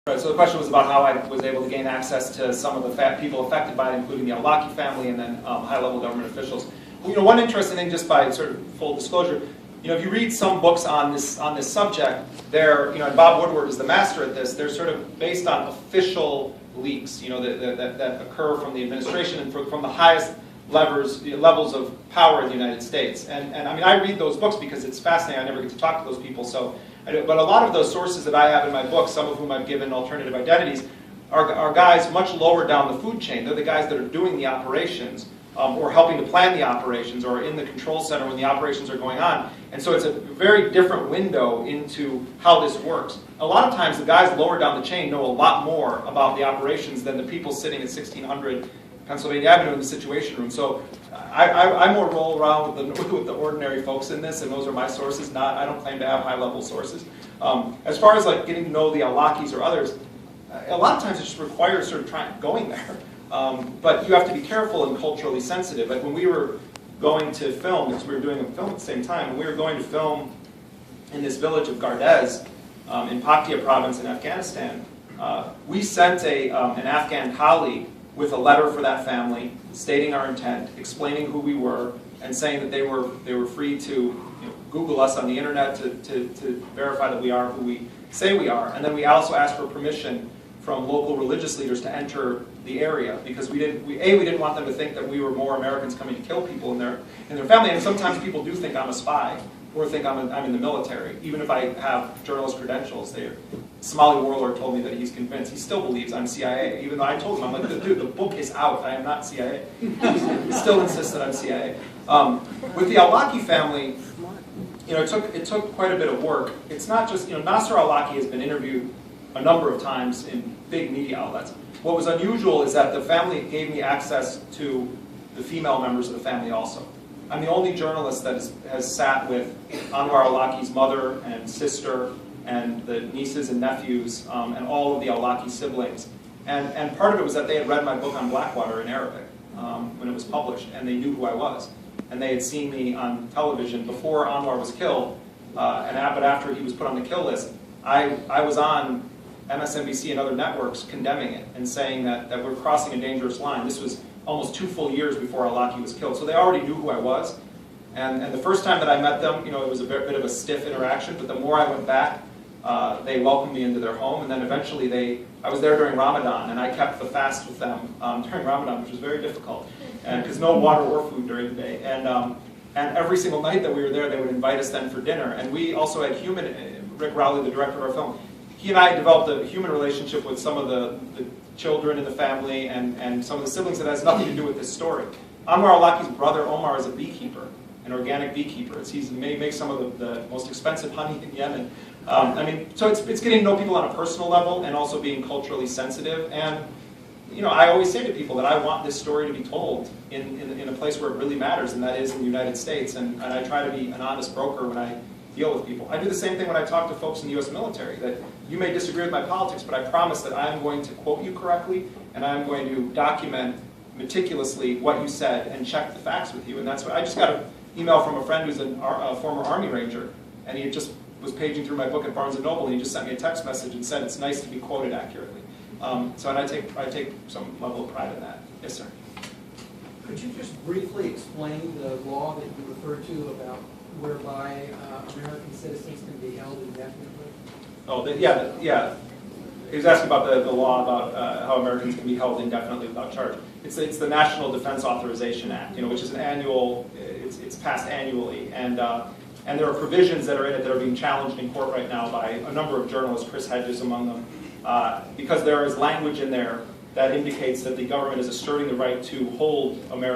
Right, so the question was about how I was able to gain access to some of the people affected by it, including the al-Awlaki family and then high-level government officials. Well, one interesting thing, just by sort of full disclosure, if you read some books on this subject, they're, and Bob Woodward is the master at this, they're sort of based on official leaks, that occur from the administration and from the highest levels of power in the United States. And I mean, I read those books because it's fascinating. I never get to talk to those people, so. But a lot of those sources that I have in my book, some of whom I've given alternative identities, are guys much lower down the food chain. They're the guys that are doing the operations, or helping to plan the operations, or in the control center when the operations are going on. And so it's a very different window into how this works. A lot of times the guys lower down the chain know a lot more about the operations than the people sitting at 1600 Pennsylvania Avenue in the Situation Room. So I more roll around with the ordinary folks in this, and those are my sources. I don't claim to have high-level sources. As far as like getting to know the al-Awlakis or others, a lot of times it just requires sort of going there. But you have to be careful and culturally sensitive. Like when we were going to film, because we were doing a film at the same time, and we were going to film in this village of Gardez in Paktia province in Afghanistan, we sent an Afghan colleague with a letter for that family, stating our intent, explaining who we were, and saying that they were free to Google us on the internet to verify that we are who we say we are. And then we also asked for permission from local religious leaders to enter the area, because we didn't want them to think that we were more Americans coming to kill people in their family. And sometimes people do think I'm a spy or think I'm in the military, even if I have journalist credentials. Somali warlord told me that he's convinced. He still believes I'm CIA, even though I told him, I'm like, dude, the book is out. I am not CIA. He still insists that I'm CIA. With the al-Awlaki family, it took quite a bit of work. It's not just, Nasser al-Awlaki has been interviewed a number of times in big media outlets. What was unusual is that the family gave me access to the female members of the family also. I'm the only journalist that has sat with Anwar al-Awlaki's mother and sister and the nieces and nephews and all of the al-Awlaki siblings. And part of it was that they had read my book on Blackwater in Arabic when it was published, and they knew who I was. And they had seen me on television before Anwar was killed, but after he was put on the kill list, I was on MSNBC and other networks condemning it and saying that we're crossing a dangerous line. This was almost 2 full years before al-Awlaki was killed. So they already knew who I was. And the first time that I met them, it was a bit of a stiff interaction, but the more I went back, they welcomed me into their home. And then eventually I was there during Ramadan, and I kept the fast with them during Ramadan, which was very difficult, because no water or food during the day. And every single night that we were there, they would invite us then for dinner. And we also had Rick Rowley, the director of our film, he and I developed a human relationship with some of the children in the family and some of the siblings that has nothing to do with this story. Anwar al-Awlaki's brother Omar is a beekeeper, an organic beekeeper. He makes some of the most expensive honey in Yemen. So it's getting to know people on a personal level and also being culturally sensitive. And I always say to people that I want this story to be told in a place where it really matters, and that is in the United States. And I try to be an honest broker when I deal with people. I do the same thing when I talk to folks in the U.S. military, that you may disagree with my politics, but I promise that I'm going to quote you correctly, and I'm going to document meticulously what you said and check the facts with you. And that's what I just got an email from a friend who's a former Army Ranger, and he just was paging through my book at Barnes & Noble, and he just sent me a text message and said it's nice to be quoted accurately. And I take some level of pride in that. Yes, sir. Could you just briefly explain the law that you referred to about whereby American citizens can be held indefinitely? Oh, yeah. He was asking about the law about how Americans can be held indefinitely without charge. It's the National Defense Authorization Act, which is an annual. It's passed annually, and there are provisions that are in it that are being challenged in court right now by a number of journalists, Chris Hedges among them, because there is language in there that indicates that the government is asserting the right to hold Americans